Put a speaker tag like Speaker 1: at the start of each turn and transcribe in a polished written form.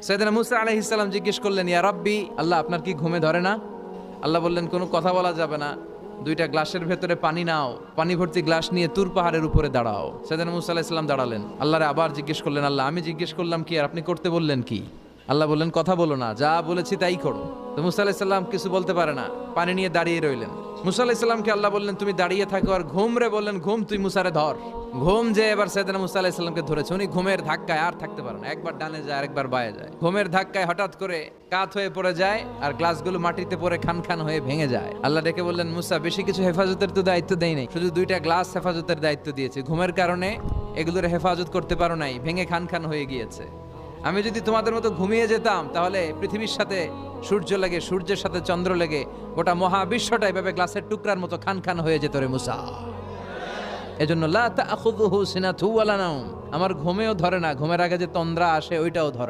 Speaker 1: সাইয়েদনা মুসা আলাইহিস সালাম জিজ্ঞেস করলেন, ইয়া রাব্বি, আল্লাহ আপনার কি ঘুমে ধরে না? আল্লাহ বললেন, কোনো কথা বলা যাবে না, দুইটা গ্লাসের ভেতরে পানি নাও, পানি ভর্তি গ্লাস নিয়ে তুর পাহাড়ের উপরে দাঁড়াও। সাইয়েদনা মুসা আলাইহিস সালাম দাঁড়ালেন, আল্লাহরে আবার জিজ্ঞেস করলেন, আল্লাহ আমি জিজ্ঞেস করলাম কি আর আপনি করতে বললেন কি? আল্লাহ বললেন, কথা বলো না, যা বলেছি তাই করো। তো মুসা আলাইহিস সালাম কিছু বলতে পারে না, পানি নিয়ে দাঁড়িয়ে রইলেন। মুসা আলাইহিস সালামকে আল্লাহ বললেন, তুমি দাঁড়িয়ে থাকো আর ঘুম রে, বললেন ঘুম তুই মুসারে ধর। ঘুম যে এবার সাইয়েদনা মুসা আলাইহিস সালামকে ধরেছে, উনি ঘুমের ধাক্কায় আর থাকতে পারেন না, একবার ডানে যায় আরেকবার বায়ে যায়। ঘুমের ধাক্কায় হঠাৎ করে কাত হয়ে পড়ে যায় আর গ্লাসগুলো মাটিতে পড়ে খান খান হয়ে ভেঙে যায়। আল্লাহ ডেকে বললেন, মুসা বেশি কিছু হেফাজতের তো দায়িত্ব দেই নাই, শুধু দুইটা গ্লাস হেফাজতের দায়িত্ব দিয়েছি, ঘুমের কারণে এগুলোর হেফাজত করতে পারো নাই, ভেঙে খান খান হয়ে গিয়েছে। আমি যদি তোমাদের মতো ঘুমিয়ে যেতাম তাহলে পৃথিবীর সাথে সূর্য লেগে, সূর্যের সাথে চন্দ্র লেগে গোটা মহাবিশ্বটা এভাবে গ্লাসের টুকরার মতো খান খান হয়ে যেত রে মুসা। এজন্য লা তাখুযুহু সিনাতু ওয়ালা নাওম, আমার ঘুমেও ধরে না, ঘুমের আগে যে তন্দ্রা আসে ওইটাও ধরে।